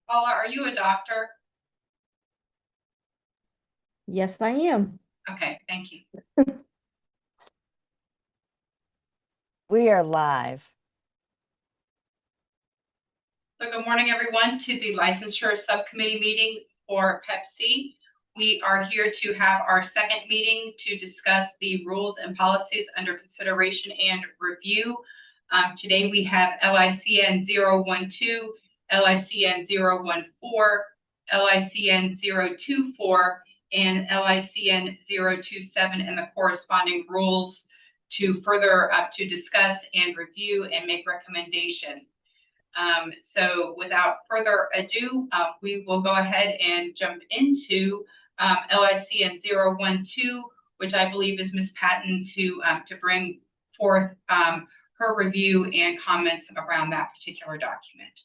Paula, are you a doctor? Yes, I am. Okay, thank you. We are live. So good morning, everyone, to the Licensure Subcommittee meeting for PEPSC. We are here to have our second meeting to discuss the rules and policies under consideration and review. Today we have LICN 012, LICN 014, LICN 024, and LICN 027 and the corresponding rules to further to discuss and review and make recommendation. So without further ado, we will go ahead and jump into LICN 012, which I believe is Ms. Patton to bring forth her review and comments around that particular document.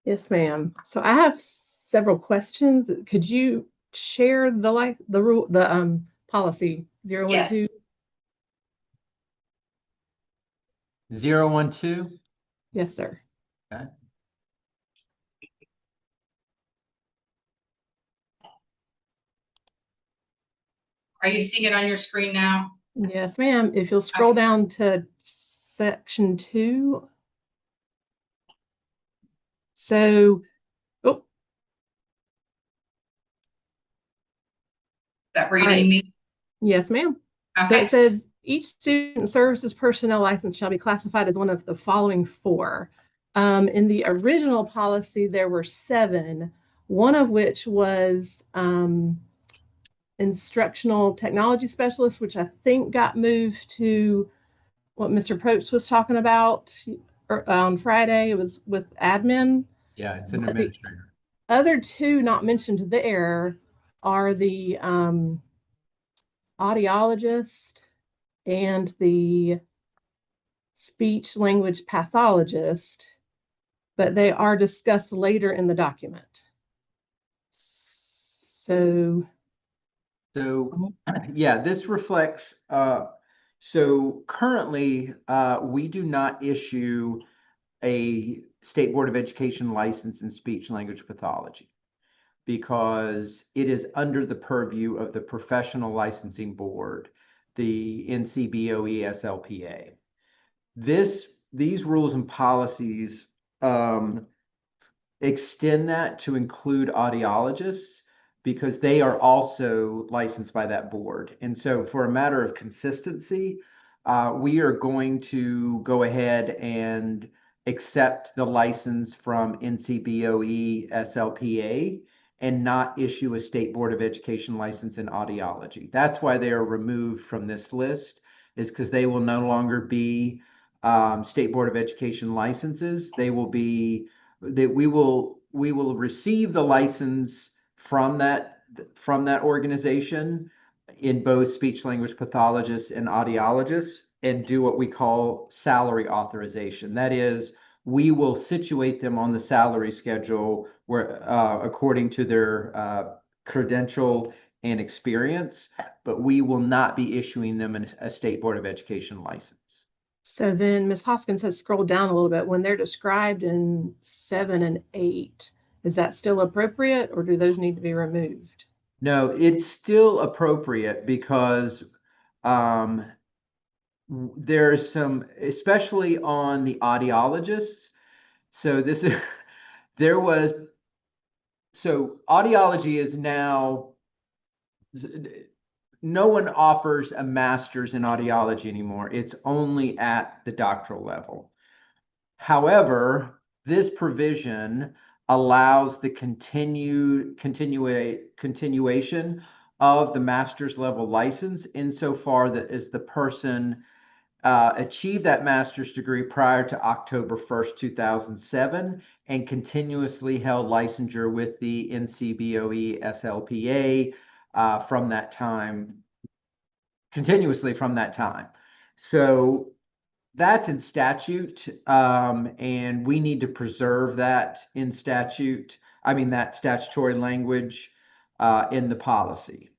Yes, ma'am. So I have several questions. Could you share the policy 012? Yes. 012? Yes, sir. Okay. Are you seeing it on your screen now? Yes, ma'am. If you'll scroll down to section 2. So, That reading me? Yes, ma'am. Okay. So it says each student services personnel license shall be classified as one of the following 4. In the original policy, there were 7, one of which was instructional technology specialist, which I think got moved to what Mr. Probst was talking about on Friday. It was with admin. Yeah, it's an administrator. The other 2 not mentioned there are the audiologist and the speech language pathologist, but they are discussed later in the document. So yeah, this reflects, so currently we do not issue a State Board of Education license in speech language pathology because it is under the purview of the Professional Licensing Board, the NCBOE SLPA. These rules and policies extend that to include audiologists because they are also licensed by that board. And so for a matter of consistency, we are going to go ahead and accept the license from NCBOE SLPA and not issue a State Board of Education license in audiology. That's why they are removed from this list, is because they will no longer be State Board of Education licenses. They will be that we will receive the license from that organization in both speech language pathologists and audiologists and do what we call salary authorization. That is, we will situate them on the salary schedule where according to their credential and experience, but we will not be issuing them a State Board of Education license. So then Ms. Hoskins has scrolled down a little bit. When they're described in 7 and 8, is that still appropriate or do those need to be removed? No, it's still appropriate because there's some, especially on the audiologists. So this is, so audiology is now, no one offers a master's in audiology anymore. It's only at the doctoral level. However, this provision allows the continuation of the master's level license insofar that as the person achieved that master's degree prior to October 1st, 2007, and continuously held licensure with the NCBOE SLPA from that time, continuously from that time. So that's in statute, and we need to preserve that in statute. I mean, that statutory language in the policy,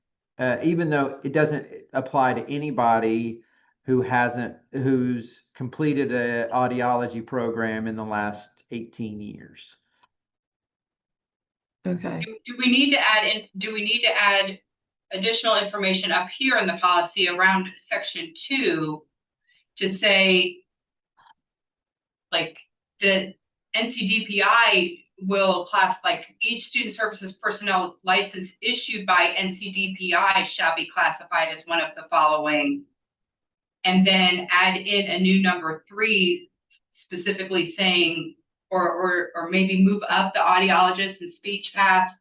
even though it doesn't apply to anybody who's completed an audiology program in the last 18 years. Okay. Do we need to add additional information up here in the policy around section 2 to say, like, the NCDPI will class, like, each student services personnel license issued by NCDPI shall be classified as one of the following, and then add in a new number 3 specifically saying, or maybe move up the audiologist and speech path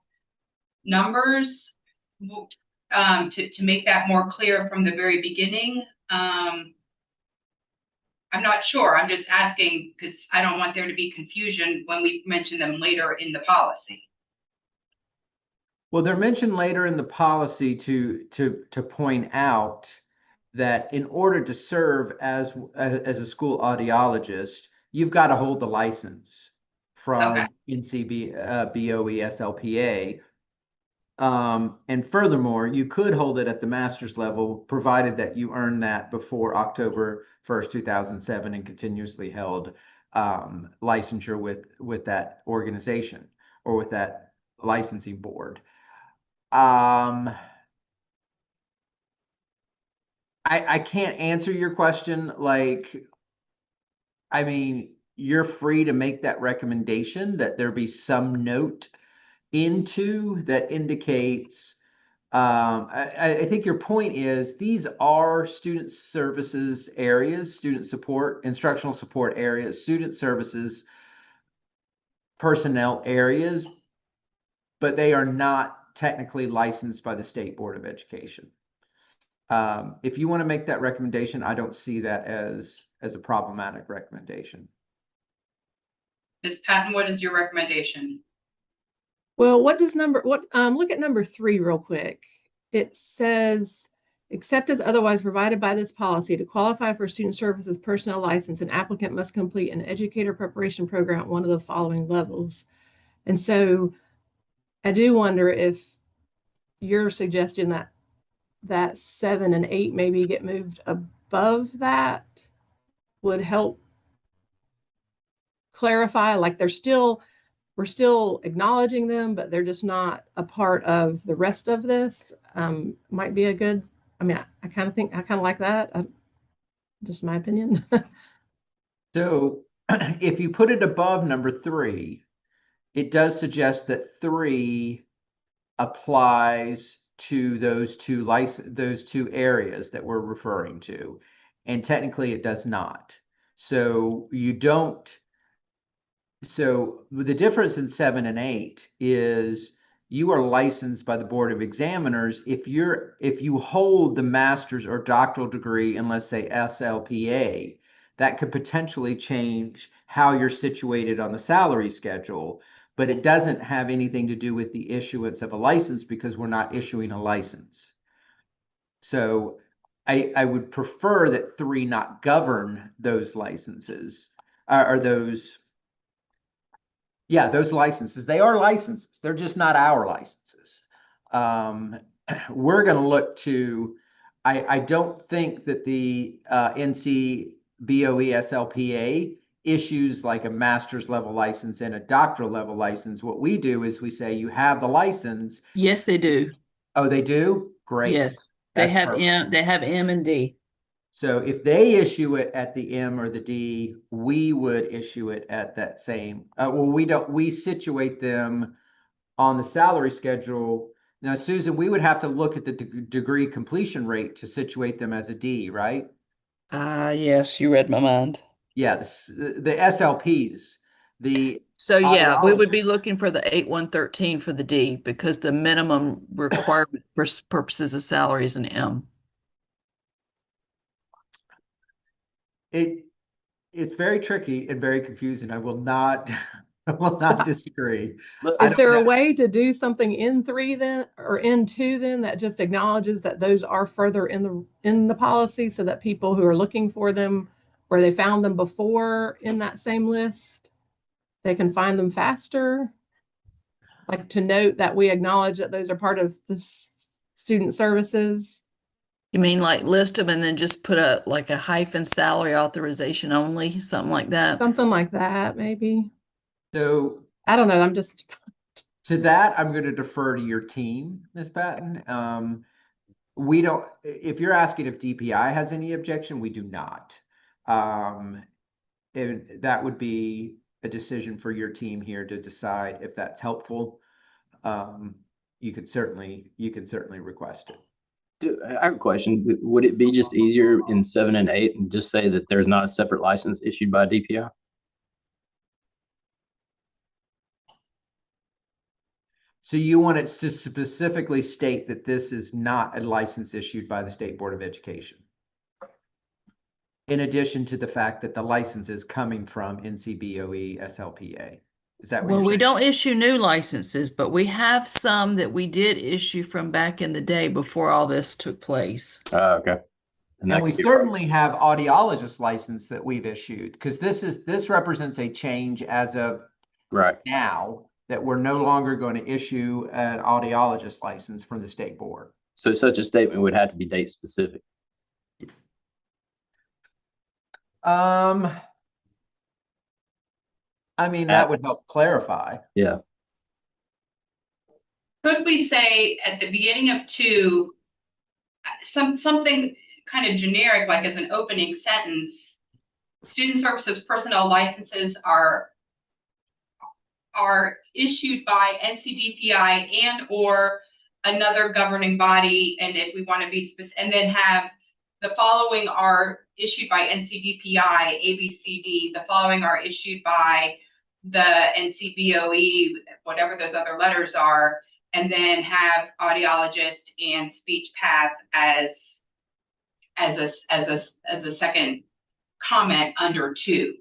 numbers to make that more clear from the very beginning. I'm not sure. I'm just asking because I don't want there to be confusion when we mention them later in the policy. Well, they're mentioned later in the policy to point out that in order to serve as a school audiologist, you've got to hold the license from Okay. BOE SLPA. And furthermore, you could hold it at the master's level, provided that you earn that before October 1st, 2007, and continuously held licensure with that organization or with that licensing board. I can't answer your question. Like, I mean, you're free to make that recommendation that there be some note into that indicates, I think your point is these are student services areas, student support, instructional support areas, student services personnel areas, but they are not technically licensed by the State Board of Education. If you want to make that recommendation, I don't see that as a problematic recommendation. Ms. Patton, what is your recommendation? Well, look at number 3 real quick. It says, except as otherwise provided by this policy, to qualify for student services personnel license, an applicant must complete an educator preparation program at one of the following levels. And so I do wonder if you're suggesting that 7 and 8 maybe get moved above that would help clarify, like we're still acknowledging them, but they're just not a part of the rest of this. Might be a good, I mean, I kind of like that. Just my opinion. So if you put it above number 3, it does suggest that 3 applies to those two areas that we're referring to. And technically it does not. So the difference in 7 and 8 is you are licensed by the Board of Examiners if you hold the master's or doctoral degree in, let's say, SLPA. That could potentially change how you're situated on the salary schedule, but it doesn't have anything to do with the issuance of a license because we're not issuing a license. So I would prefer that 3 not govern those licenses or those licenses. They are licenses. They're just not our licenses. We're going to look to, I don't think that the NC BOE SLPA issues like a master's level license and a doctoral level license. What we do is we say you have the license. Yes, they do. Oh, they do? Great. Yes, they That's have perfect. They have M and D. So if they issue it at the M or the D, we would issue it at that same. We situate them on the salary schedule. Now, Susan, we would have to look at the degree completion rate to situate them as a D, right? Yes, you read my mind. Yeah, the SLPs, So yeah, we would be audiologists. looking for the 8113 for the D because the minimum requirement for purposes of salary is an M. It's very tricky and very confusing. I will not disagree. Is there a way to do something in 3 then, or in 2 then, that just acknowledges that those are further in the policy so that people who are looking for them, where they found them before in that same list, they can find them faster? Like to note that we acknowledge that those are part of the student services. You mean like list them and then just put a hyphen salary authorization only, something like that? Something like that, maybe. So I don't know. I'm just To that, I'm going to defer to your team, Ms. Patton. We don't, if you're asking if DPI has any objection, we do not. And that would be a decision for your team here to decide if that's helpful. You can certainly request it. I have a question. Would it be just easier in 7 and 8 and just say that there's not a separate license issued by DPI? So you want it to specifically state that this is not a license issued by the State Board of Education, in addition to the fact that the license is coming from NCBOE SLPA. Is that what Well, you're we saying? don't issue new licenses, but we have some that we did issue from back in the day before all this took place. Okay. And that we could be- certainly have audiologist license that we've issued, because this represents a change as of Right. now that we're no longer going to issue an audiologist license from the state board. So such a statement would have to be date specific. I mean, that would help clarify. Yeah. Could we say at the beginning of 2, something kind of generic, like as an opening sentence, student services personnel licenses are issued by NCDPI and or another governing body, and if we want to be specific, and then have the following are issued by NCDPI, ABCD, the following are issued by the NCBOE, whatever those other letters are, and then have audiologist and speech path as a second comment under 2.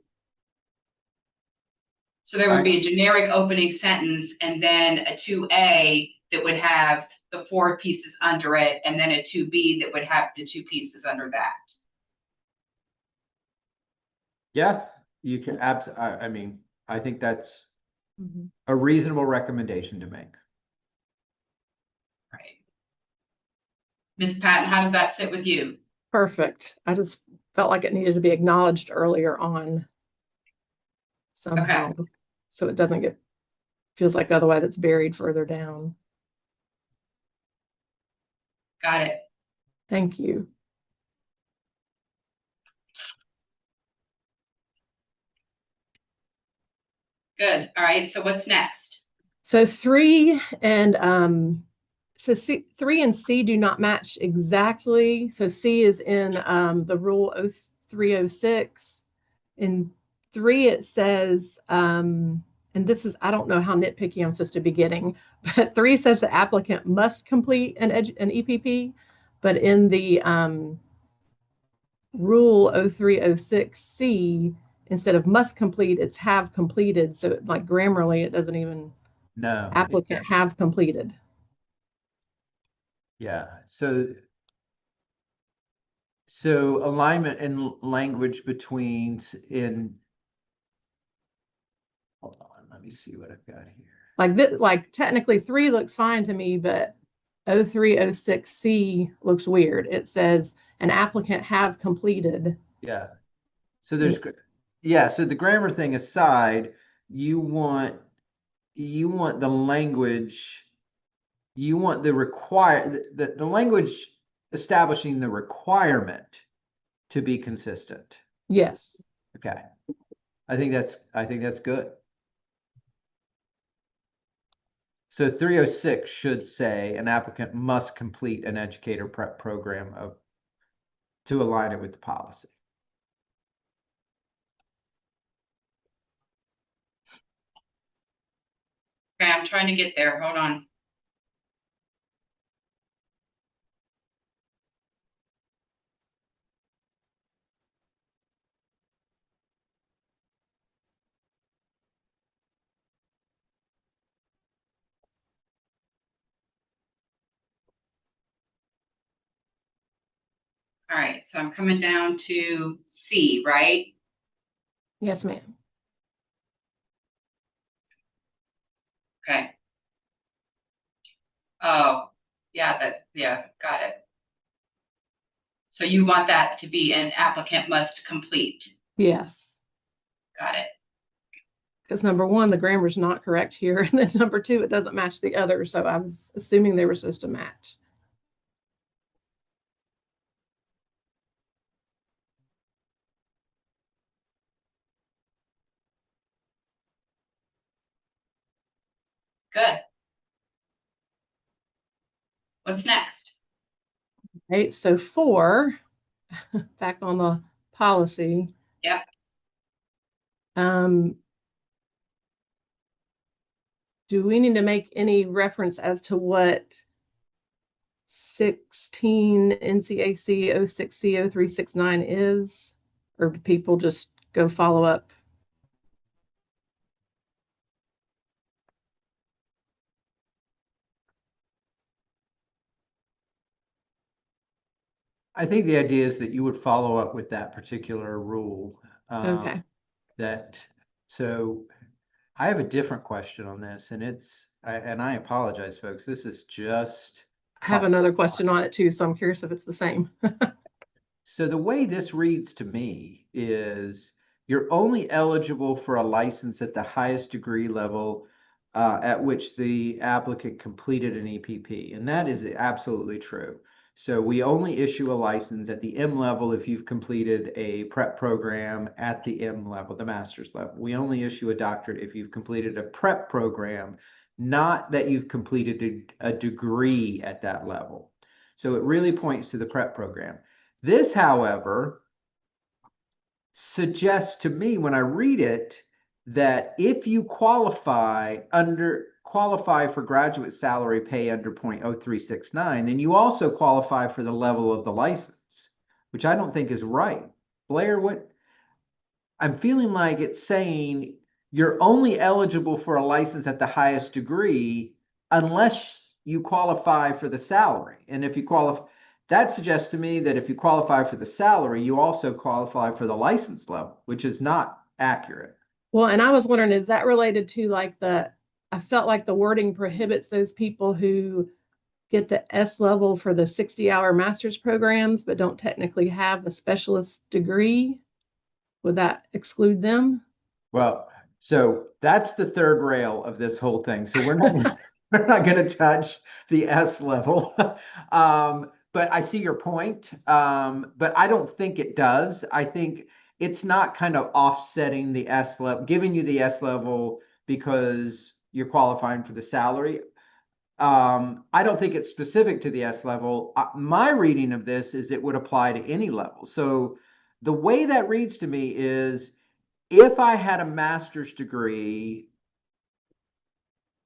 So there would be a generic opening sentence and then a 2A that would have the 4 pieces under it, and then a 2B that would have the 2 pieces under that. Yeah, you can I mean, I think that's Mhm. a reasonable recommendation to make. Right. Ms. Patton, how does that sit with you? Perfect. I just felt like it needed to be acknowledged earlier on somehow, so it doesn't get, feels like otherwise it's buried further down. Got it. Thank you. Good. All right. So what's next? So 3 and so 3 and C do not match exactly. So C is in the rule 0306. In 3 it says, and this is, I don't know how nitpicky I'm supposed to be getting, but 3 says the applicant must complete an EPP, but in the rule 0306C, instead of must complete, it's have completed. So like grammarly, it doesn't even No. applicant have completed. Yeah. So alignment in language between hold on, let me see what I've got here. Like this, like technically 3 looks fine to me, but 0306C looks weird. It says an applicant have completed. Yeah. So there's, yeah, so the grammar thing aside, you want the language, you want the language establishing the requirement to be consistent. Yes. Okay. I think that's good. So 306 should say an applicant must complete an educator prep program to align it with the policy. Okay, I'm trying to get there. Hold on. All right, so I'm coming down to C, right? Yes, ma'am. Okay. Oh, yeah, got it. So you want that to be an applicant must complete. Yes. Got it. Because number one, the grammar's not correct here. And then number two, it doesn't match the other. So I was assuming they were supposed to match. Good. What's next? Right. So 4, back on the policy. Yeah. Do we need to make any reference as to what 16 NCAC 06C 0369 is? Or do people just go follow up? I think the idea is that you would follow up with that particular rule. Okay. So I have a different question on this, and I apologize, folks. This is just. I have another question on it too, so I'm curious if it's the same. So the way this reads to me is you're only eligible for a license at the highest degree level at which the applicant completed an EPP, and that is absolutely true. So we only issue a license at the M level if you've completed a prep program at the M level, the master's level. We only issue a doctorate if you've completed a prep program, not that you've completed a degree at that level. So it really points to the prep program. This, however, suggests to me when I read it that if you qualify for graduate salary pay under 0.0369, then you also qualify for the level of the license, which I don't think is right. Blair, what I'm feeling like it's saying you're only eligible for a license at the highest degree unless you qualify for the salary. And if you qualify, that suggests to me that if you qualify for the salary, you also qualify for the license level, which is not accurate. Well, and I was wondering, is that related to like I felt like the wording prohibits those people who get the S level for the 60-hour master's programs, but don't technically have the specialist degree? Would that exclude them? Well, so that's the third rail of this whole thing. So we're not going to touch the S level. But I see your point. But I don't think it does. I think it's not kind of offsetting the S level, giving you the S level because you're qualifying for the salary. I don't think it's specific to the S level. My reading of this is it would apply to any level. So the way that reads to me is if I had a master's degree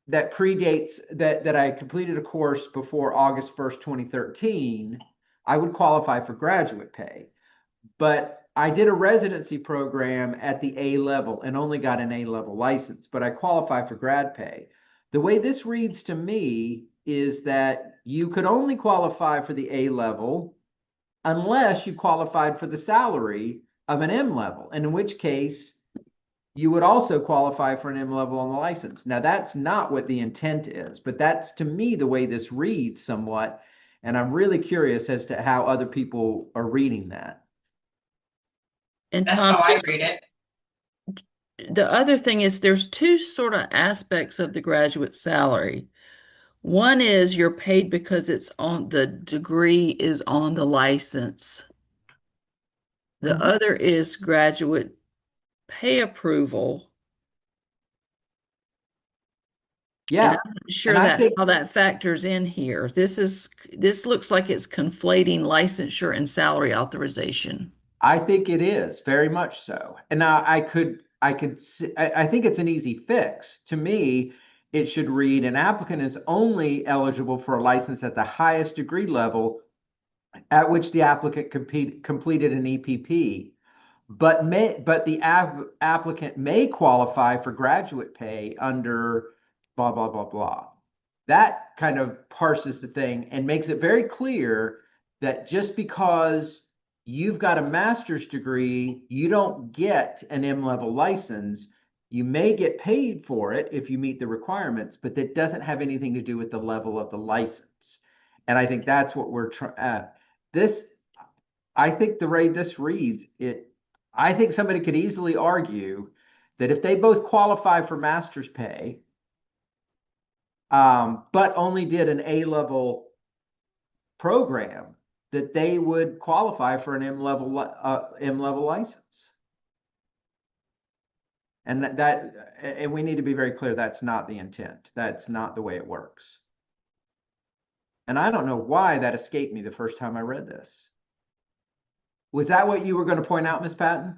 that predates that I completed a course before August 1st, 2013, I would qualify for graduate pay. But I did a residency program at the A level and only got an A level license, but I qualify for grad pay. The way this reads to me is that you could only qualify for the A level unless you qualified for the salary of an M level, and in which case you would also qualify for an M level on the license. Now, that's not what the intent is, but that's to me the way this reads somewhat. And I'm really curious as to how other people are reading that. And That's Tom, how I read it. the other thing is there's two sort of aspects of the graduate salary. One is you're paid because the degree is on the license. The Mhm. other is graduate pay approval. Yeah. And I'm not sure and I that think- how that factors in here. This looks like it's conflating licensure and salary authorization. I think it is very much so. And now I think it's an easy fix. To me, it should read an applicant is only eligible for a license at the highest degree level at which the applicant completed an EPP, but the applicant may qualify for graduate pay under blah, blah, blah, blah. That kind of parses the thing and makes it very clear that just because you've got a master's degree, you don't get an M-level license. You may get paid for it if you meet the requirements, but that doesn't have anything to do with the level of the license. And I think that's what we're trying. I think the way this reads, I think somebody could easily argue that if they both qualify for master's pay, but only did an A-level program, that they would qualify for an M-level license. And and we need to be very clear, that's not the intent. That's not the way it works. And I don't know why that escaped me the first time I read this. Was that what you were going to point out, Ms. Patton?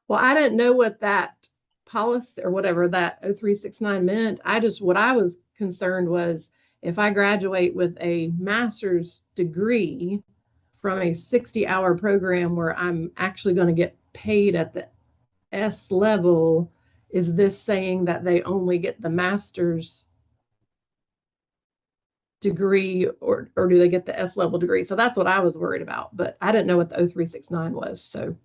Well, I didn't know what that policy or whatever that 0369 meant. What I was concerned was if I graduate with a master's degree from a 60-hour program where I'm actually going to get paid at the S level, is this saying that they only get the master's degree or do they get the S level degree? So that's what I was worried about, but I didn't know what the 0369 was. So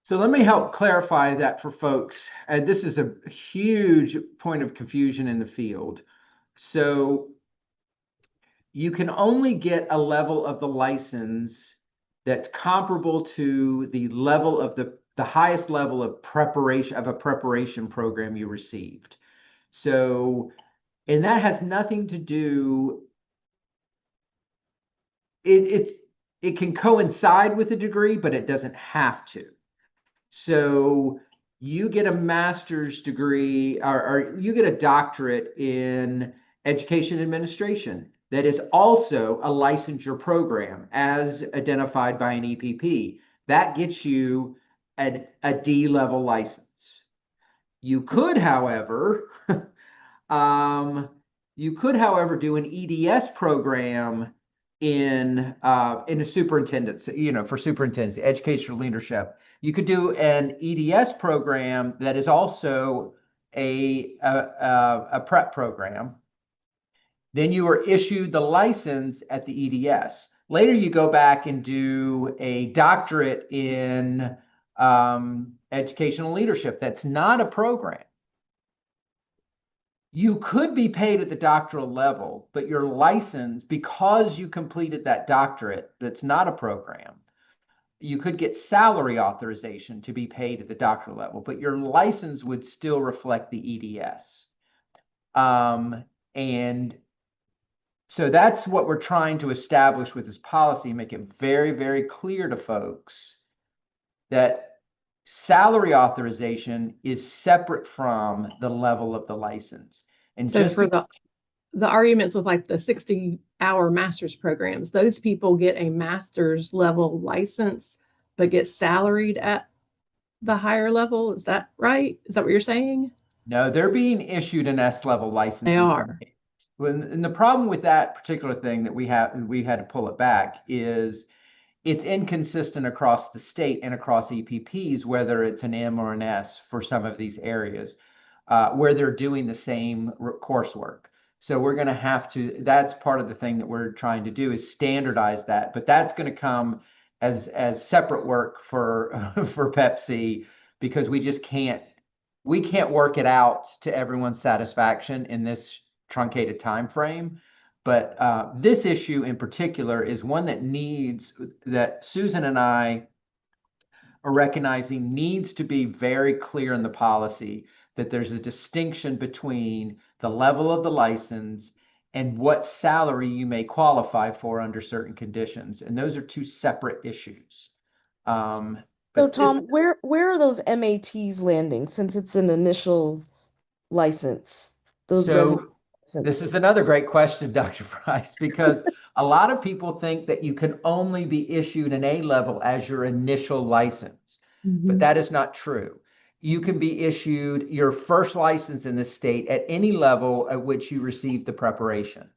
let me help clarify that for folks. And this is a huge point of confusion in the field. So you can only get a level of the license that's comparable to the level of the highest level of preparation of a preparation program you received. So, and that has nothing to do, it can coincide with a degree, but it doesn't have to. So you get a master's degree or you get a doctorate in education administration that is also a licensure program as identified by an EPP. That gets you a D-level license. You could, however, do an EDS program in a superintendent's, for superintendents, educational leadership. You could do an EDS program that is also a prep program. Then you are issued the license at the EDS. Later, you go back and do a doctorate in educational leadership. That's not a program. You could be paid at the doctoral level, but your license, because you completed that doctorate, that's not a program. You could get salary authorization to be paid at the doctoral level, but your license would still reflect the EDS. And so that's what we're trying to establish with this policy, make it very, very clear to folks that salary authorization is separate from the level of the license. And so just for the arguments with like the 60-hour master's programs, those people get a master's level license, but get salaried at the higher level. Is that right? Is that what you're saying? No, they're being issued an S-level license. They are. And the problem with that particular thing that we had to pull it back is it's inconsistent across the state and across EPPs, whether it's an M or an S for some of these areas where they're doing the same coursework. So we're going to have to, that's part of the thing that we're trying to do is standardize that, but that's going to come as separate work for PEPSC because we can't work it out to everyone's satisfaction in this truncated time frame. But this issue in particular is one that Susan and I are recognizing needs to be very clear in the policy that there's a distinction between the level of the license and what salary you may qualify for under certain conditions. And those are two separate issues. So But Tom, where are those MATs landing since it's an initial license? Those resident this is license. another great question, Dr. Price, because a lot of people think that you can only be issued an A level as your initial license, but that is not true. You can be issued your first license in the state at any level at which you received the preparation.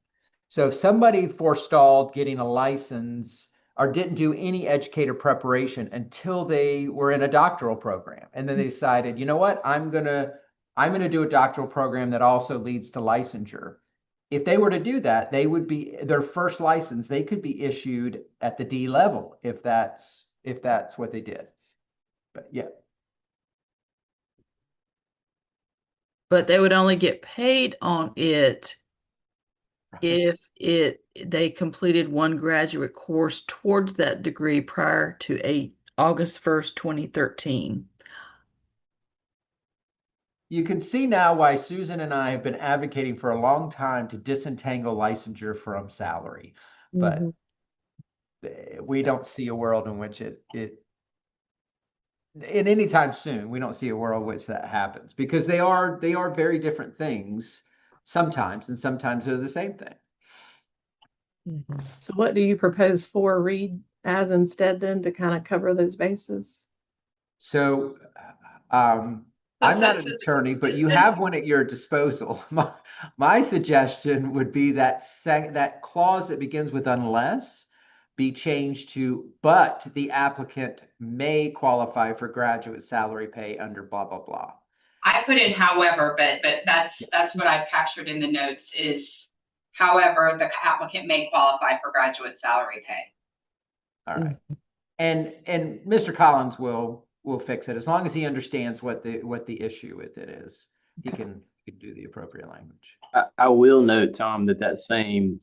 So if somebody forestalled getting a license or didn't do any educator preparation until they were in a doctoral program, and then they decided, you know what, I'm gonna do a doctoral program that also leads to licensure. If they were to do that, they would be their first license, they could be issued at the D level if that's what they did. But yeah. But they would only get paid on it if they completed one graduate course towards that degree prior to August 1st, 2013. You can see now why Susan and I have been advocating for a long time to disentangle licensure from salary, but Mhm. we don't see a world in which in any time soon, we don't see a world in which that happens, because they are very different things sometimes, and sometimes they're the same thing. Mhm. So what do you propose for read as instead then to kind of cover those bases? So, I'm not an So- attorney, but you have one at your disposal. My suggestion would be that that clause that begins with unless be changed to, but the applicant may qualify for graduate salary pay under blah, blah, blah. I put in however, but that's what I've captured in the notes is however, the applicant may qualify for graduate salary pay. All right. And Mr. Collins will fix it as long as he understands what the issue with it is. He can do the appropriate language. I will note, Tom, that same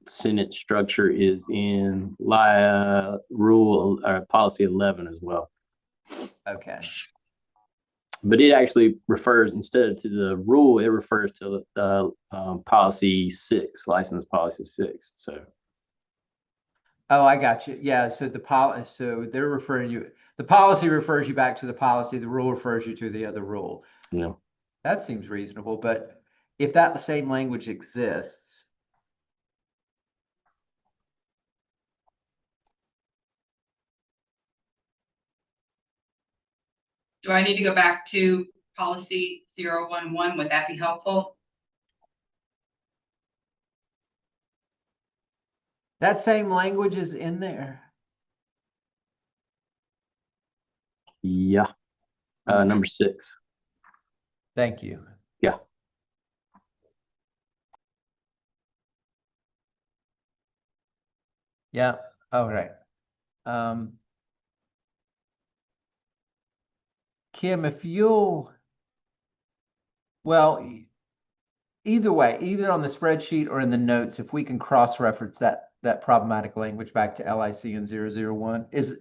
sentence structure is in rule or policy 11 as well. Okay. But it actually refers, instead to the rule, it refers to the policy 6, license policy 6. So Oh, I got you. Yeah. So so they're referring you. The policy refers you back to the policy. The rule refers you to the other rule. you know, That seems reasonable. But if that same language exists, Do I need to go back to policy 011? Would that be helpful? that same language is in there. yeah, number 6. Thank you. Yeah. Yeah. All right. Kim, if you'll, well, either way, either on the spreadsheet or in the notes, if we can cross-reference that problematic language back to LIC and 001. Is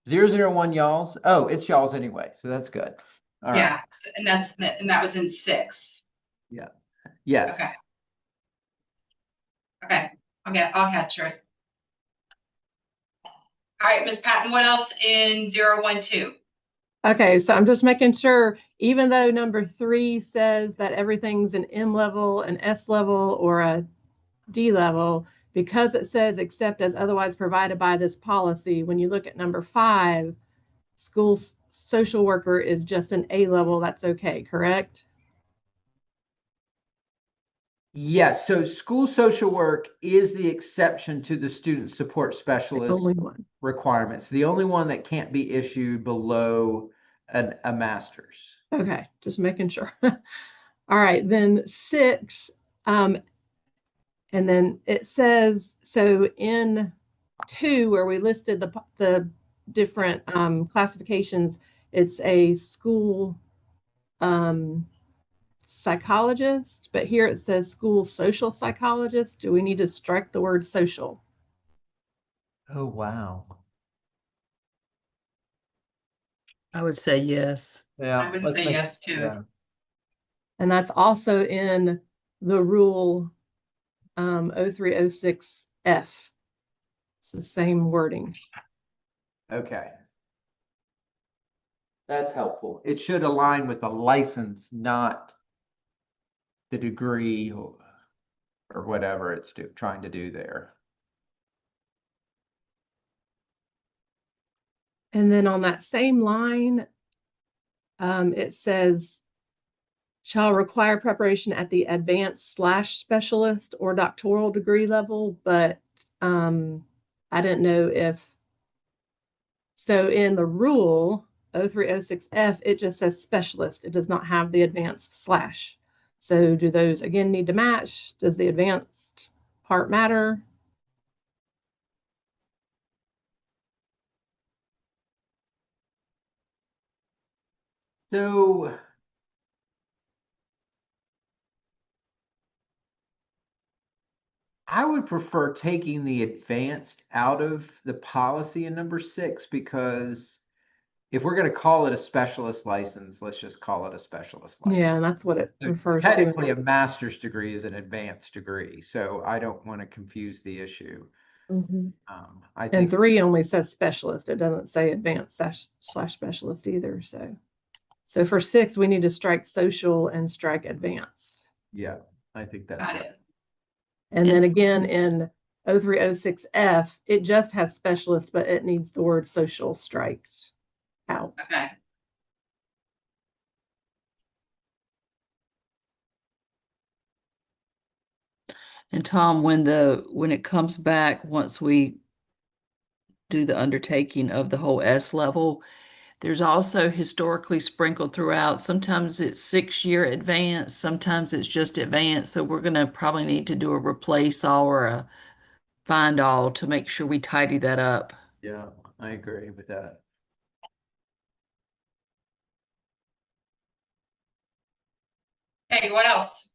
001 y'all's? Oh, it's y'all's anyway, so that's good. All right. Yeah, and that was in 6. Yeah. Yes. Okay. Okay, I'll catch her. All right, Ms. Patton, what else in 012? Okay, so I'm just making sure, even though number 3 says that everything's an M level, an S level, or a D level, because it says except as otherwise provided by this policy, when you look at number 5, school social worker is just an A level, that's okay, correct? Yes, so school social work is the exception to the student support The specialist only one. requirements. The only one that can't be issued below a master's. Okay, just making sure. All right, then 6, and then it says, so in 2, where we listed the different classifications, it's a school psychologist, but here it says school social psychologist. Do we need to strike the word social? Oh, wow. I would say yes. Yeah. I would say yes too. Yeah. And that's also in the rule 0306F. It's the same wording. Okay. That's helpful. It should align with the license, not the degree or whatever it's trying to do there. And then on that same line, it says, shall require preparation at the advanced/specialist or doctoral degree level, but I didn't know if, so in the rule 0306F, it just says specialist. It does not have the advanced slash. So do those again need to match? Does the advanced part matter? So I would prefer taking the advanced out of the policy in number 6, because if we're going to call it a specialist license, let's just call it a specialist license. Yeah, and that's what it So refers to. technically, a master's degree is an advanced degree, so I don't want to confuse the issue. Mhm. I And think 3 only says specialist. It doesn't say advanced slash specialist either. So for 6, we need to strike social and strike advanced. yeah, I think that's Got right. it. And then again in 0306F, it just has specialist, but it needs the word social striked out. Okay. And Tom, when it comes back, once we do the undertaking of the whole S level, there's also historically sprinkled throughout. Sometimes it's 6-year advanced, sometimes it's just advanced. So we're gonna probably need to do a replace all or a find all to make sure we tidy that up. Yeah, I agree with that. Hey, what else?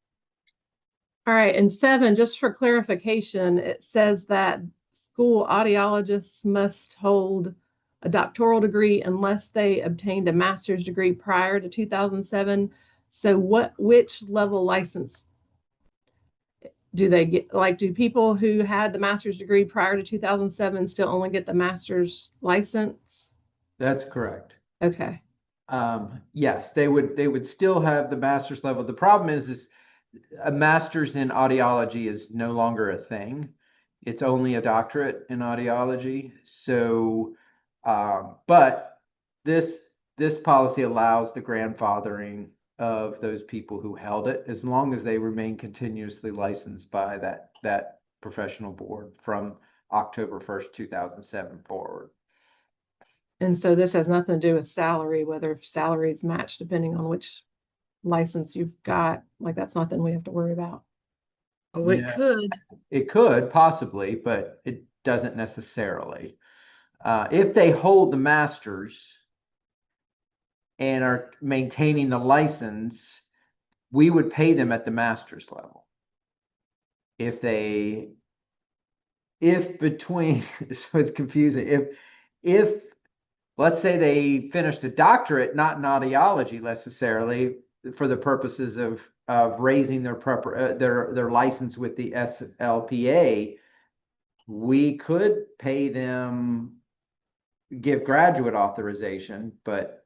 All right, and 7, just for clarification, it says that school audiologists must hold a doctoral degree unless they obtained a master's degree prior to 2007. So which level license do they get? Like, do people who had the master's degree prior to 2007 still only get the master's license? That's correct. Okay. Yes, they would still have the master's level. The problem is a master's in audiology is no longer a thing. It's only a doctorate in audiology. So, but this policy allows the grandfathering of those people who held it as long as they remain continuously licensed by that professional board from October 1st, 2007 forward. And so this has nothing to do with salary, whether salary is matched depending on which license you've got. Like, that's nothing we have to worry about. Oh, it Yeah. could. It could possibly, but it doesn't necessarily. If they hold the masters and are maintaining the license, we would pay them at the master's level. If between, so it's confusing. If let's say they finished a doctorate, not in audiology necessarily, for the purposes of raising their license with the SLPA, we could pay them, give graduate authorization, but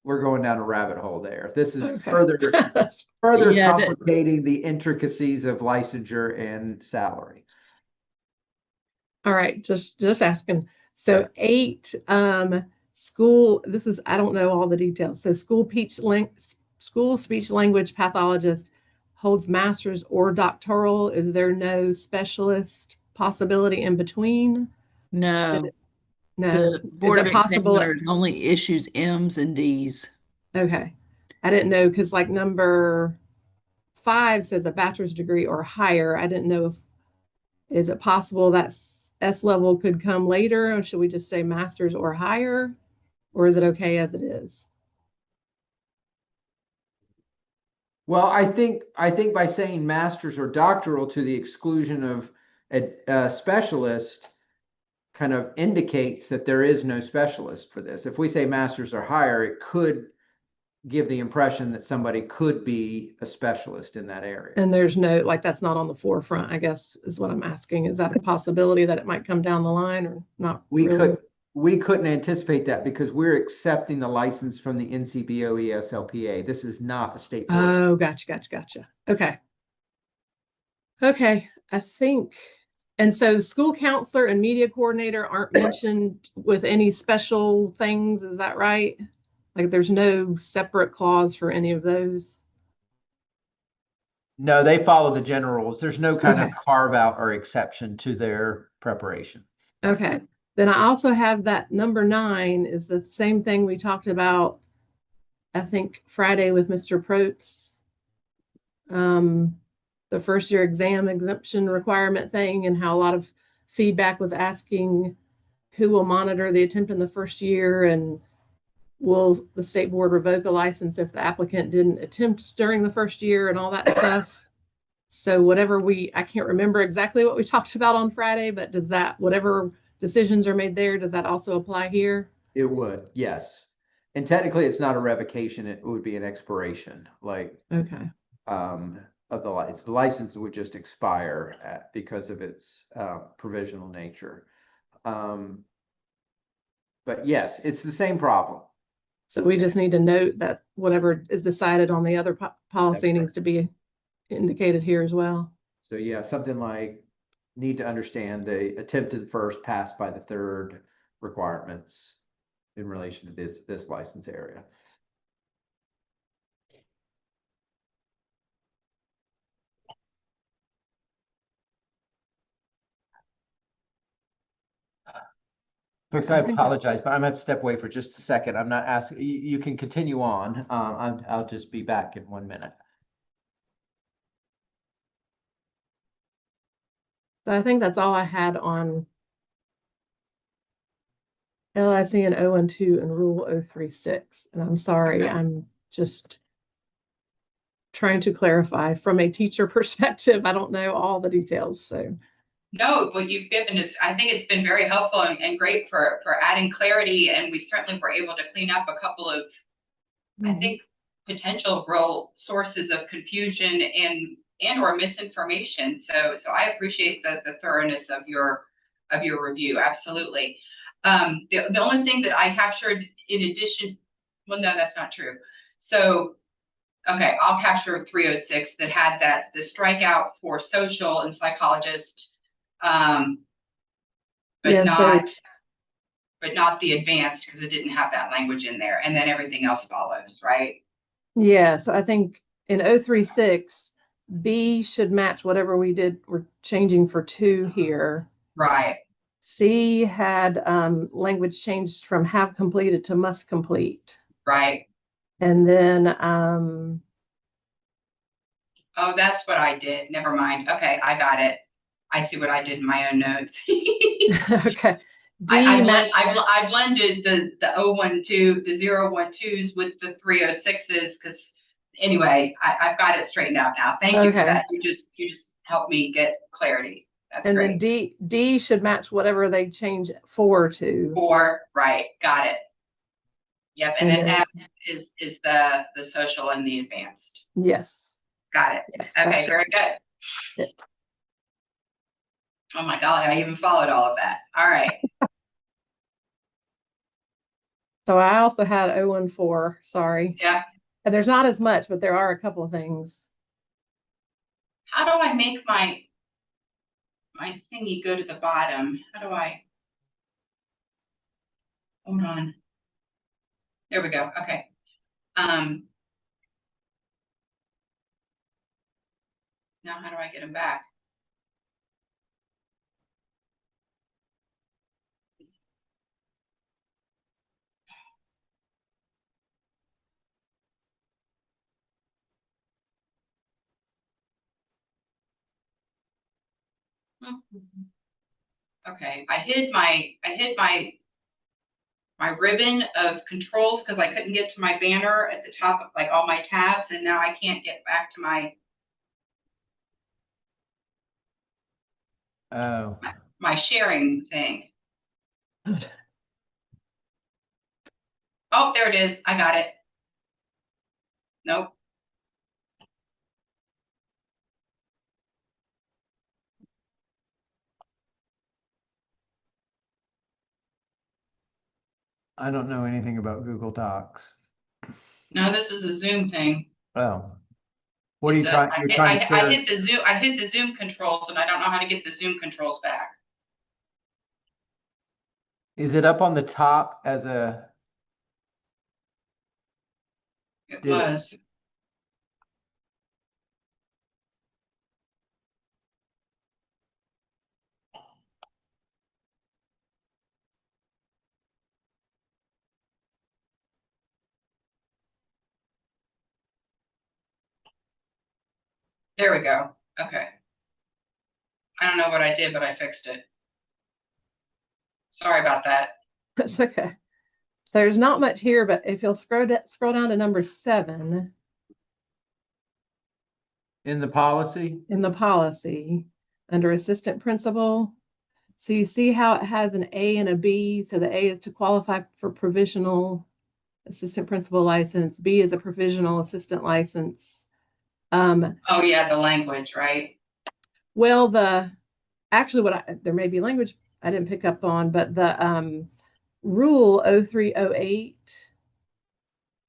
we're going down a rabbit hole there. This is Okay. further Yeah, complicating the intricacies of licensure and salary. All right, just asking. So Right. 8, school, this is, I don't know all the details. So school speech language pathologist holds master's or doctoral. Is there no specialist possibility in between? No, No. the Is Board it of possible? Examiners only issues M's and D's. Okay. I didn't know, because like number 5 says a bachelor's degree or higher. I didn't know is it possible that S level could come later? Or should we just say master's or higher? Or is it okay as it is? Well, I think by saying masters or doctoral to the exclusion of a specialist kind of indicates that there is no specialist for this. If we say masters or higher, it could give the impression that somebody could be a specialist in that area. And there's no, like, that's not on the forefront, I guess, is what I'm asking. Is that a possibility that it might come down the line or not? Really? We couldn't anticipate that because we're accepting the license from the NCBOE SLPA. This is not a state board. Oh, gotcha. Okay. I think, and so school counselor and media coordinator aren't mentioned with any special things, is that right? Like, there's no separate clause for any of those? No, they follow the general rules. There's no kind of Okay. carve out or exception to their preparation. Okay. Then I also have that number 9 is the same thing we talked about, I think, Friday with Mr. Probst. The first year exam exemption requirement thing, and how a lot of feedback was asking who will monitor the attempt in the first year, and will the state board revoke a license if the applicant didn't attempt during the first year and all that stuff. So I can't remember exactly what we talked about on Friday, but does that, whatever decisions are made there, does that also apply here? It would, yes. And technically, it's not a revocation, it would be an expiration, like, Okay. of the license. The license would just expire because of its provisional nature. But yes, it's the same problem. So we just need to note that whatever is decided on the other policy That's needs to be indicated here as well. So yeah, something like need to understand the attempted first passed by the third requirements in relation to this license area. Folks, I I think that's- apologize, but I'm gonna have to step away for just a second. I'm not asking, you can continue on. I'll just be back in 1 minute. So I think that's all I had on LIC and 012 and Rule 036. And I'm sorry, Okay. I'm just trying to clarify from a teacher perspective. I don't know all the details, so. No, what you've given us, I think it's been very helpful and great for adding clarity, and we certainly were able to clean up a couple of, I think, potential real sources of confusion and or misinformation. So I appreciate the thoroughness of your review. Absolutely. The only thing that I captured in addition, well, no, that's not true. So, okay, I'll capture 306 that had the strikeout for social and psychologist, but Yeah, so- not the advanced, because it didn't have that language in there, and then everything else follows, right? Yeah, so I think in 036, B should match whatever we're changing for 2 here. Right. C had language changed from have completed to must complete. Right. And then Oh, that's what I did. Never mind. Okay, I got it. I see what I did in my own notes. okay. D I blended the 012, the 012s with the 306s, because anyway, I've got it straightened out now. Thank you for Okay. that. You just helped me get clarity. That's and great. then D should match whatever they change 4 to. 4, right, got it. Yep, and And then then- F is the social and the advanced. Yes. Got it. Yes, that Okay, should- very good. Yeah. Oh my golly, I even followed all of that. All right. So I also had 014, sorry. Yeah. And there's not as much, but there are a couple of things. How do I make my thingy go to the bottom? How do I? Hold on. There we go. Okay. Now how do I get them back? Okay, I hid my ribbon of controls because I couldn't get to my banner at the top of like all my tabs, and now I can't get back to Oh, my sharing thing. Oh, there it is. I got it. Nope. I don't know anything about Google Docs. No, this is a Zoom thing. Oh. What are you It's trying, you're trying to share? I hit the Zoom controls, and I don't know how to get the Zoom controls back. Is it up on the top as a, It Did it- was. There we go. Okay. I don't know what I did, but I fixed it. Sorry about that. That's okay. So there's not much here, but if you'll scroll down to number 7 in the policy? in the policy under assistant principal, So you see how it has an A and a B. So the A is to qualify for provisional assistant principal license. B is a provisional assistant license. Oh, yeah, the language, right? Well, actually there may be language I didn't pick up on, but the rule 0308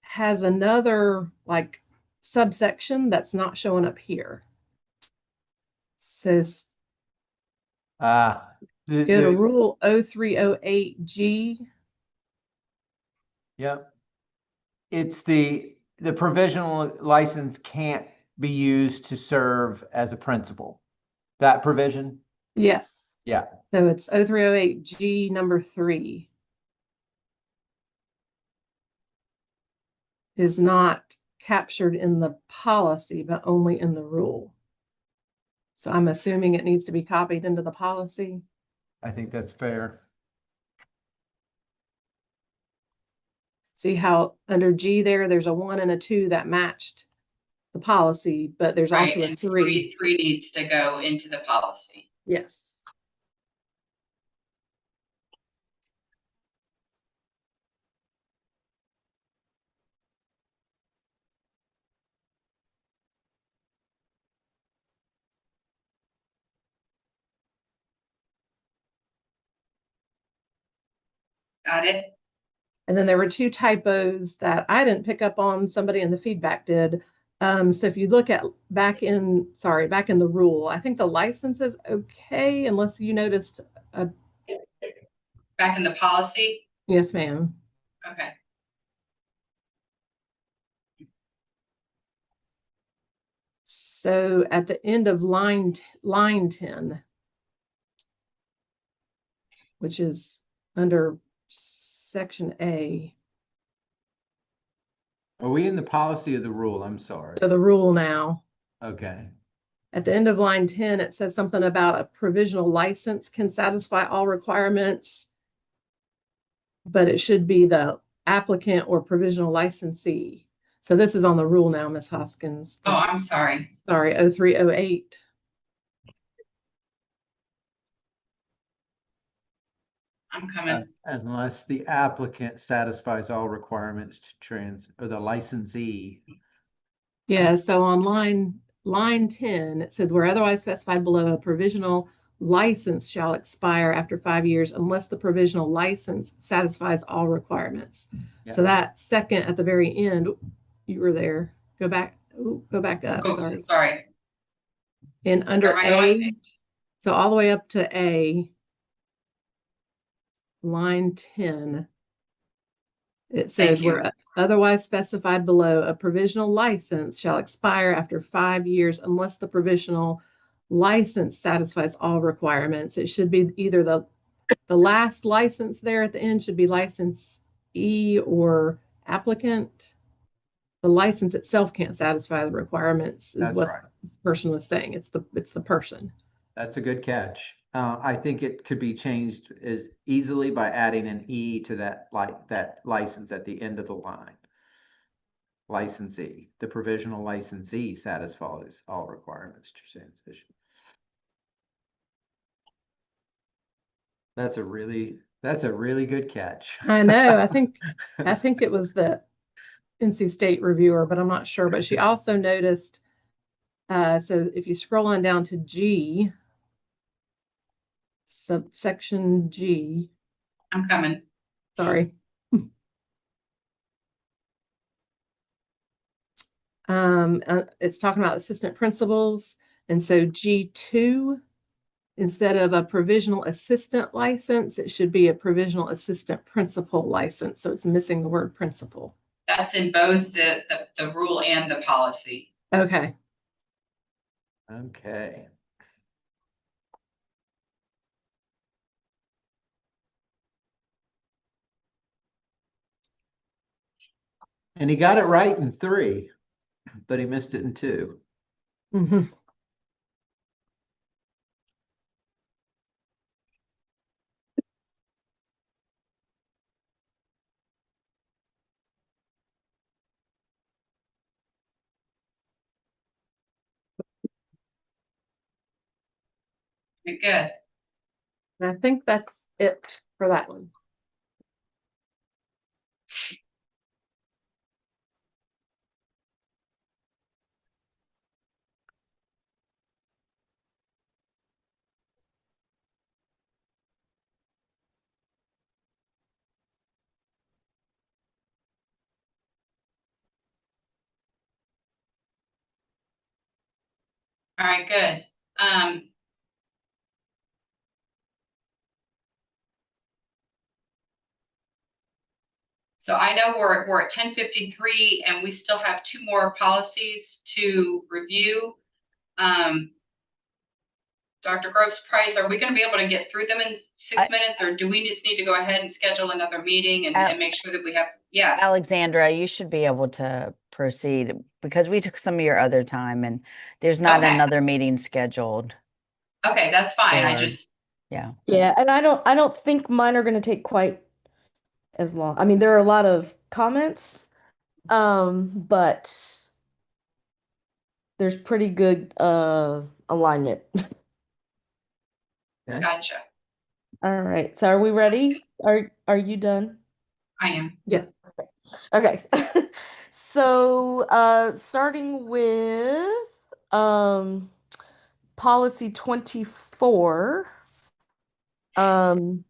has another like subsection that's not showing up here. Says Uh, go to rule 0308G. Yep. It's the provisional license can't be used to serve as a principal. That provision? Yes. Yeah. So it's 0308G number 3 is not captured in the policy, but only in the rule. So I'm assuming it needs to be copied into the policy. I think that's fair. See how under G there's a 1 and a 2 that matched the policy, but there's Right, also a and 3. three needs to go into the policy. Yes. Got it? And then there were 2 typos that I didn't pick up on, somebody in the feedback did. So if you look at back in the rule, I think the license is okay unless you noticed a, Back in the policy? yes, ma'am. Okay. So at the end of line 10, which is under section A, Are we in the policy of the rule? I'm sorry. so the rule now. Okay. At the end of line 10, it says something about a provisional license can satisfy all requirements, but it should be the applicant or provisional licensee. So this is on the rule now, Ms. Hoskins. Oh, I'm sorry. Sorry, 0308. I'm coming. Unless the applicant satisfies all requirements to or the licensee. Yeah, so on line 10, it says where otherwise specified below, a provisional license shall expire after 5 years unless the provisional license satisfies all requirements. Yeah. So that second at the very end, you were there. Go back up. Oh, Sorry. sorry. And under Right A, away. so all the way up to A, line 10, it says you. where otherwise specified below, a provisional license shall expire after 5 years unless the provisional license satisfies all requirements. It should be either the last license there at the end should be license E or applicant. The license itself can't satisfy the requirements, is That's what right. this person was saying. It's the person. That's a good catch. I think it could be changed as easily by adding an E to that license at the end of the line. Licensee, the provisional licensee satisfies all requirements to transition. That's a really good catch. I know. I think it was the NC State reviewer, but I'm not sure. But she also noticed, so if you scroll on down to G, subsection G, I'm coming. sorry. It's talking about assistant principals. And so G2, instead of a provisional assistant license, it should be a provisional assistant principal license. So it's missing the word principal. That's in both the rule and the policy. Okay. Okay. And he got it right in 3, but he missed it in 2. Mm-hmm. Good. And I think that's it for that one. All right, good. So I know we're at 10:53 and we still have two more policies to review. Dr. Groves Price, are we going to be able to get through them in 6 minutes, or do we just need to go ahead and schedule another meeting and make sure that we have, yeah. Alexandra, you should be able to proceed because we took some of your other time and there's not Okay. another meeting scheduled. Okay, that's fine. I Or- just, Yeah. Yeah, and I don't think mine are going to take quite as long. I mean, there are a lot of comments, but there's pretty good alignment. Okay. gotcha. All right. So are we ready? Are you done? I am. Yes. Okay. So starting with policy 24 and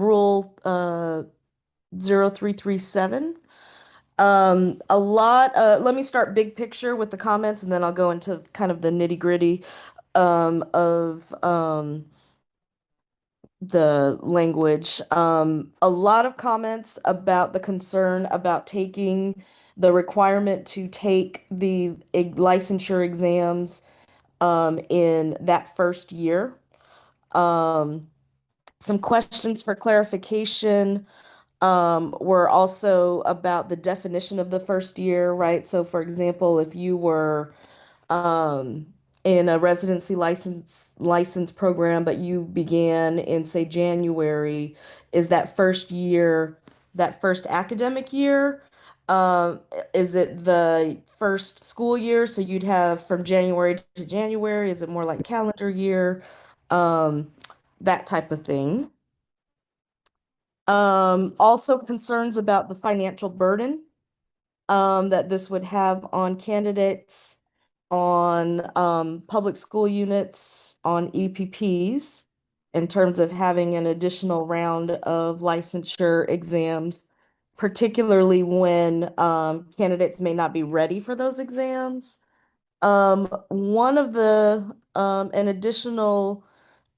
rule 0337. Let me start big picture with the comments and then I'll go into kind of the nitty-gritty of the language. A lot of comments about the concern about taking the requirement to take the licensure exams in that first year. Some questions for clarification were also about the definition of the first year, right? So, for example, if you were um, in a residency license program, but you began in, say, January, is that first year, that first academic year? Um, is it the first school year? So you'd have from January to January. Is it more like calendar year? Um, that type of thing. Also concerns about the financial burden that this would have on candidates, on public school units, on EPPs, in terms of having an additional round of licensure exams, particularly when candidates may not be ready for those exams. An additional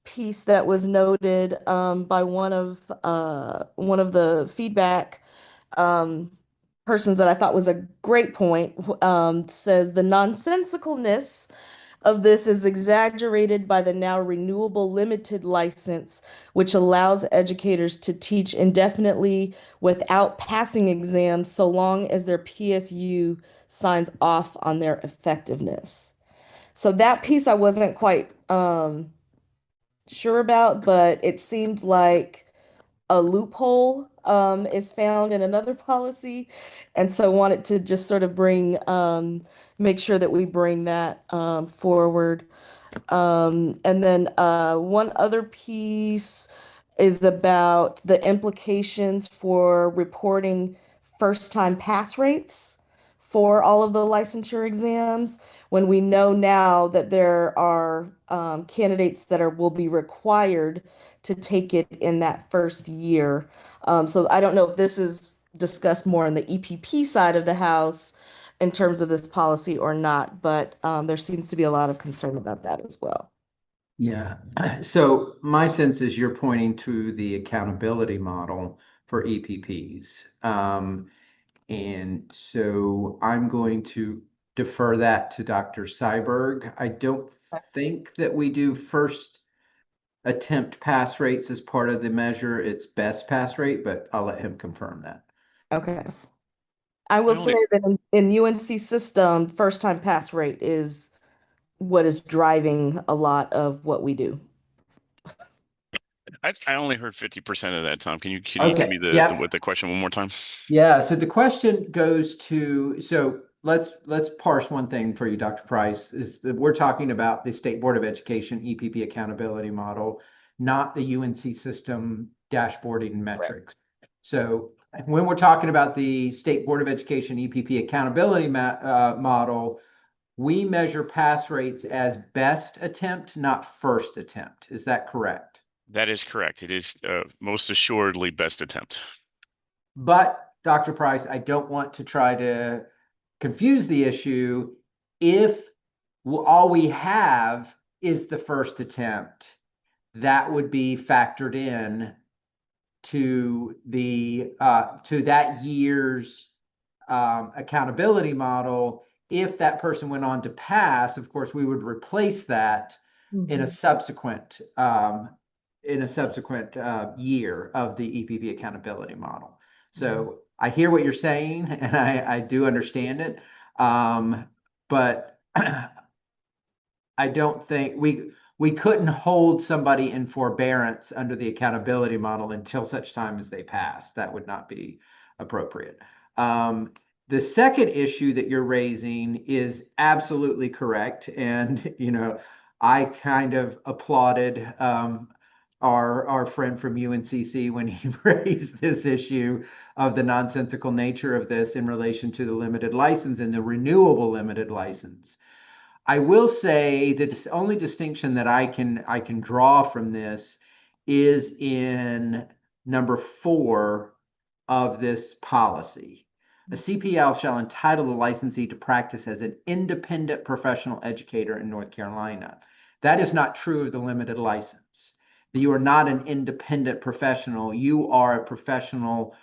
piece that was noted by one of the feedback um, persons that I thought was a great point says the nonsensicalness of this is exaggerated by the now renewable limited license, which allows educators to teach indefinitely without passing exams so long as their PSU signs off on their effectiveness. So that piece I wasn't quite sure about, but it seemed like a loophole is found in another policy. And so wanted to just sort of make sure that we bring that forward. And then one other piece is about the implications for reporting first-time pass rates for all of the licensure exams, when we know now that there are candidates that will be required to take it in that first year. So I don't know if this is discussed more on the EPP side of the house in terms of this policy or not, but there seems to be a lot of concern about that as well. Yeah. So my sense is you're pointing to the accountability model for EPPs. And so I'm going to defer that to Dr. Seiberg. I don't think that we do first attempt pass rates as part of the measure. It's best pass rate, but I'll let him confirm that. Okay. I will say that in UNC system, first time pass rate is what is driving a lot of what we do. I only heard 50% of that, Tom. Can you Okay, give me the question one more time? Yeah, so the question goes to, so let's parse one thing for you, Dr. Price, is that we're talking about the State Board of Education EPP accountability model. not the UNC system dashboarding metrics. So when we're talking about the State Board of Education EPP accountability model, we measure pass rates as best attempt, not first attempt. Is that correct? That is correct. It is most assuredly best attempt. But Dr. Price, I don't want to try to confuse the issue. If all we have is the first attempt, that would be factored in to the to that year's accountability model. If that person went on to pass, of course, we would replace that in a subsequent year of the EPP accountability model. So I hear what you're saying, and I do understand it, but I don't think we couldn't hold somebody in forbearance under the accountability model until such time as they pass. That would not be appropriate. The second issue that you're raising is absolutely correct. And, you know, I kind of applauded our friend from UNCC when he raised this issue of the nonsensical nature of this in relation to the limited license and the renewable limited license. I will say that the only distinction that I can draw from this is in number 4 of this policy. A CPL shall entitle the licensee to practice as an independent professional educator in North Carolina. That is not true of the limited license. You are not an independent professional. You are a professional.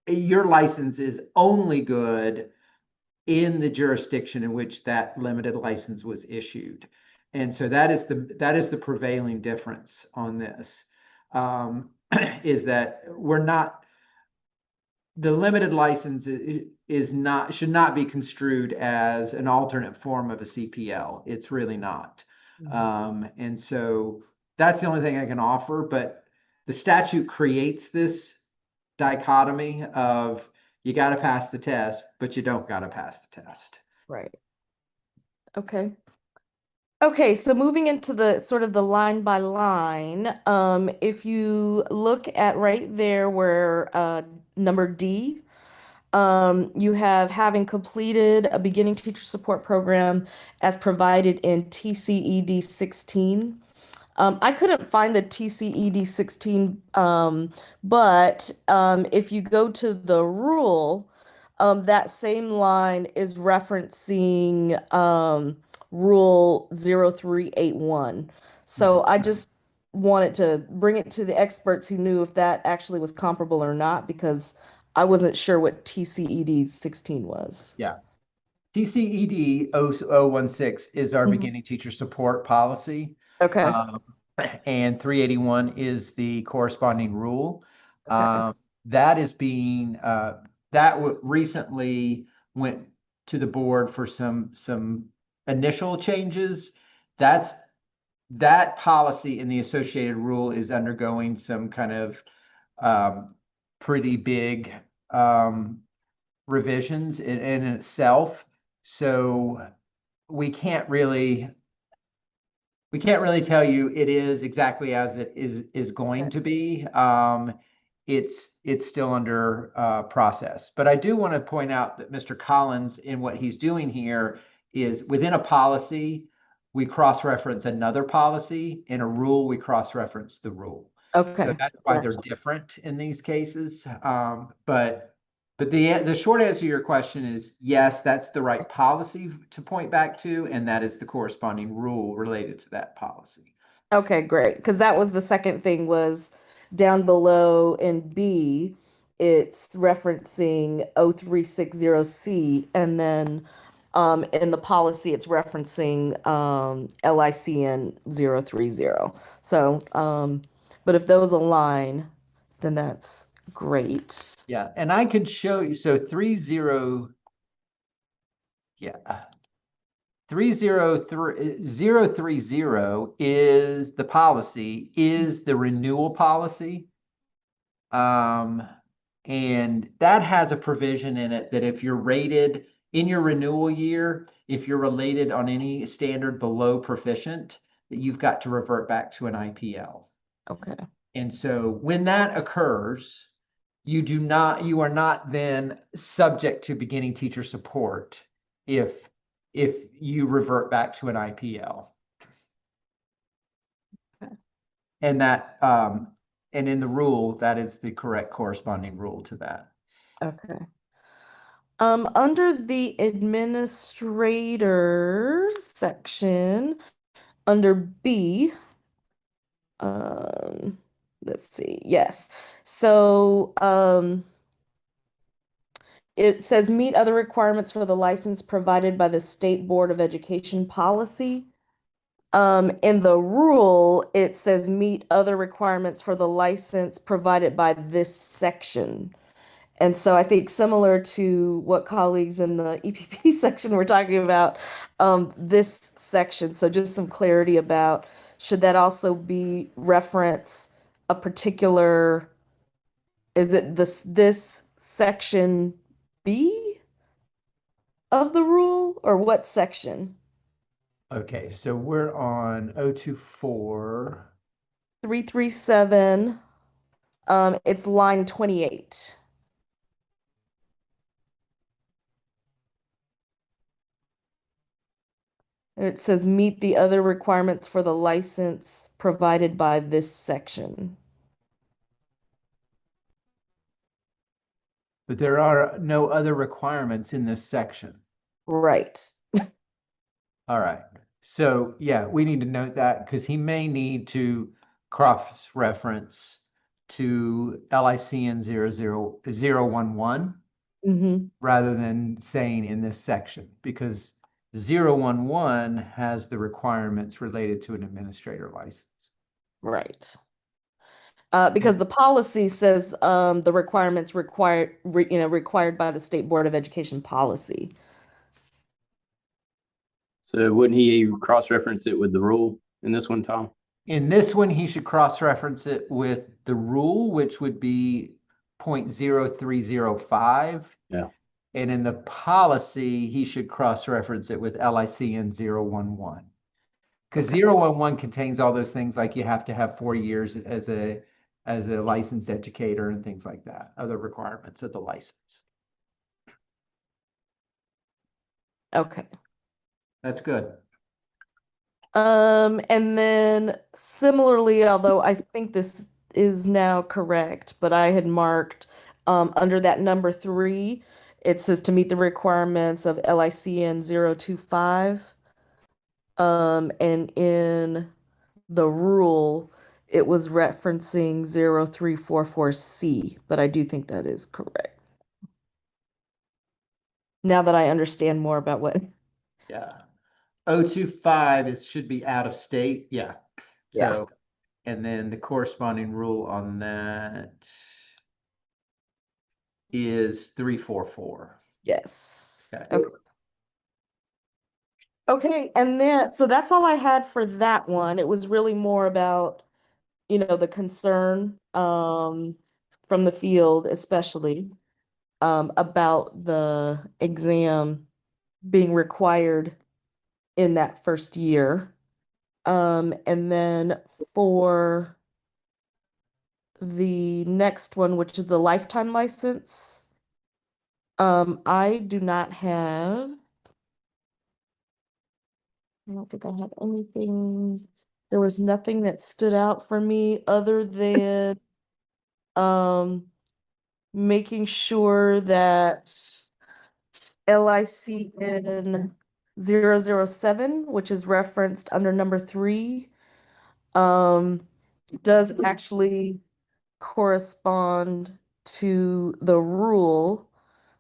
Your license is only good in the jurisdiction in which that limited license was issued. And so that is the prevailing difference on this, is that the limited license should not be construed as an alternate form of a CPL. It's really not. And so that's the only thing I can offer, but the statute creates this dichotomy of you got to pass the test, but you don't got to pass the test. Right. Okay. Okay, so moving into the sort of the line by line, if you look at right there where number D, you have having completed a beginning teacher support program as provided in TCED 16. I couldn't find the TCED 16, but if you go to the rule, that same line is referencing Rule 0381. So I just wanted to bring it to the experts who knew if that actually was comparable or not, because I wasn't sure what TCED 16 was. Yeah. TCED 0016 is our beginning teacher support policy. Okay. And 381 is the corresponding rule. Okay. That is being recently went to the board for some initial changes. That policy in the associated rule is undergoing some kind of pretty big revisions in itself. So we can't really tell you it is exactly as it is going to be. It's still under process. But I do want to point out that Mr. Collins, in what he's doing here, is within a policy, we cross-reference another policy. In a rule, we cross-reference the rule. Okay. So that's why they're different in these cases. But the short answer to your question is yes, that's the right policy to point back to, and that is the corresponding rule related to that policy. Okay, great. Because that was the second thing, was down below in B, it's referencing 0360C, and then in the policy it's referencing LICN 030. So, but if those align, then that's great. Yeah, and I could show you, so 030 is the policy, is the renewal policy. And that has a provision in it that if you're rated in your renewal year, if you're rated on any standard below proficient, that you've got to revert back to an IPL. Okay. And so when that occurs, you are not then subject to beginning teacher support if you revert back to an IPL. Okay. And that, and in the rule, that is the correct corresponding rule to that. Okay. Under the administrator section, under B, let's see, yes. So, it says meet other requirements for the license provided by the State Board of Education policy. In the rule, it says meet other requirements for the license provided by this section. And so I think similar to what colleagues in the EPP section were talking about, this section. So just some clarity about, should that also be reference a particular, is it this section B of the rule, or what section? Okay, so we're on 024. 337, it's line 28. And it says meet the other requirements for the license provided by this section. But there are no other requirements in this section. Right. All right. So yeah, we need to note that because he may need to cross-reference to LICN 00011 Mm-hmm. rather than saying in this section, because 011 has the requirements related to an administrator license. Right. Because the policy says the requirements required by the State Board of Education policy. So wouldn't he cross-reference it with the rule in this one, Tom? In this one, he should cross-reference it with the rule, which would be 0.0305. Yeah. And in the policy, he should cross-reference it with LICN 011. Because Okay. 011 contains all those things like you have to have 4 years as a licensed educator and things like that, other requirements of the license. Okay. That's good. And then similarly, although I think this is now correct, but I had marked under that number 3, it says to meet the requirements of LICN 025. And in the rule, it was referencing 0344C, but I do think that is correct. Now that I understand more about what. Yeah. 025 should be out of state. Yeah. Yeah. So, and then the corresponding rule on that is 344. Yes. Okay. Okay. Okay, and then so that's all I had for that one. It was really more about, the concern from the field, especially about the exam being required in that first year. And then for the next one, which is the lifetime license, I do not have. I don't think I have anything. There was nothing that stood out for me other than making sure that LICN 007, which is referenced under number 3, does actually correspond to the rule,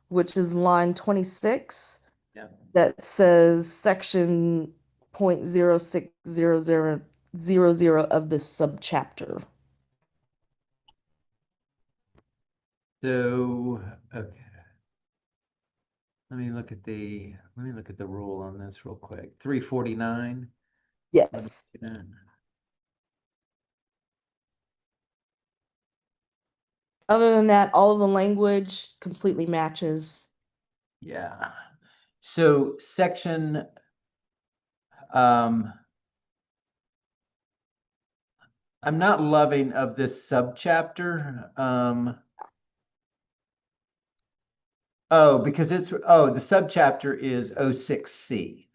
which is line 26. Yeah. That says section 0.060000 of this subchapter. So, okay. Let me look at the rule on this real quick. 349. Yes. Other than that, all of the language completely matches. Yeah. So section I'm not loving of this subchapter. Because the subchapter is 06C.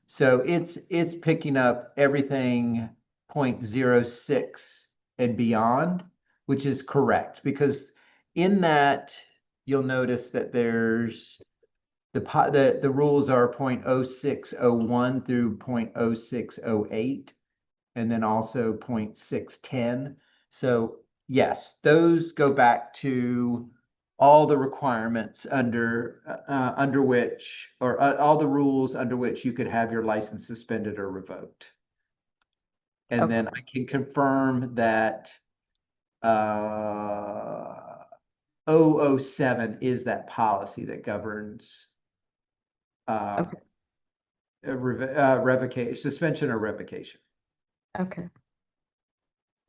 So it's picking up everything 0.06 and beyond, which is correct, because in that you'll notice that there's the rules are 0.0601 through 0.0608, and then also 0.610. So yes, those go back to all the requirements under which, or all the rules under which you could have your license suspended or revoked. And Okay. then I can confirm that 007 is that policy that governs Okay. revocation, suspension or revocation. Okay.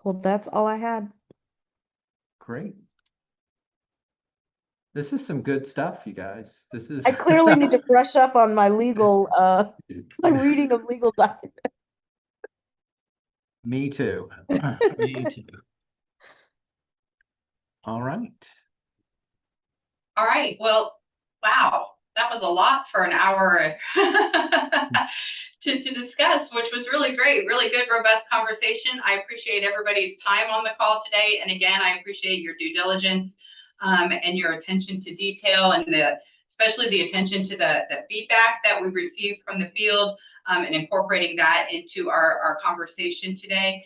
Well, that's all I had. Great. This is some good stuff, you guys. This is I clearly need to brush up on my legal, my reading of legal documents. Me too. Me too. All right. All right, well, wow, that was a lot for an hour to discuss, which was really great, really good, robust conversation. I appreciate everybody's time on the call today. And again, I appreciate your due diligence and your attention to detail, and especially the attention to the feedback that we received from the field, and incorporating that into our conversation today.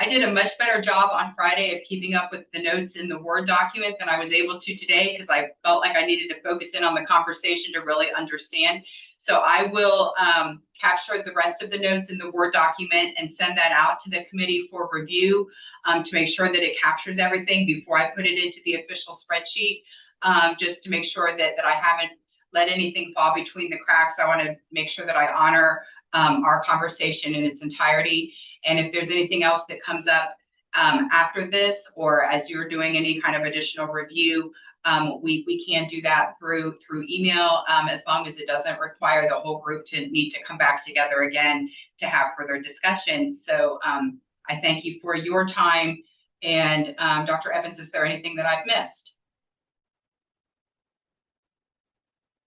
I did a much better job on Friday of keeping up with the notes in the Word document than I was able to today, because I felt like I needed to focus in on the conversation to really understand. So I will capture the rest of the notes in the Word document and send that out to the committee for review, to make sure that it captures everything before I put it into the official spreadsheet, just to make sure that I haven't let anything fall between the cracks. I want to make sure that I honor our conversation in its entirety. And if there's anything else that comes up after this, or as you're doing any kind of additional review, we can do that through email, as long as it doesn't require the whole group to need to come back together again to have further discussion. So I thank you for your time. And Dr. Evans, is there anything that I've missed?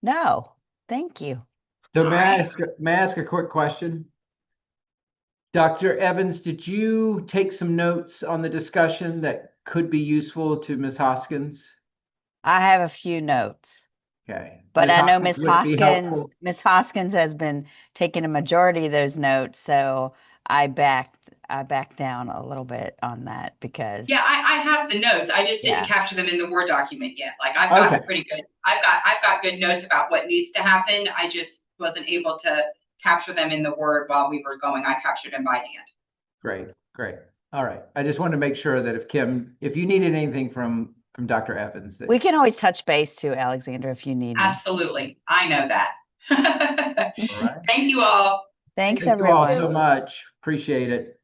No, thank you. So All may I right. ask a quick question? Dr. Evans, did you take some notes on the discussion that could be useful to Ms. Hoskins? I have a few notes, Okay. but Ms. I know Hoskins, would it be helpful? Miss Hoskins has been taking a majority of those notes, so I backed down a little bit on that because Yeah, I have the notes. I just didn't Yeah. capture them in the Word document yet. Like I've got Okay. pretty good. I've got good notes about what needs to happen. I just wasn't able to capture them in the Word while we were going. I captured them by hand. Great, great. All right. I just wanted to make sure that if you needed anything from Dr. Evans, that we can always touch base too, Alexander, if you need me. Absolutely. I know that. all right. Thank you all. Thanks, Thank you all everyone. so much. Appreciate it.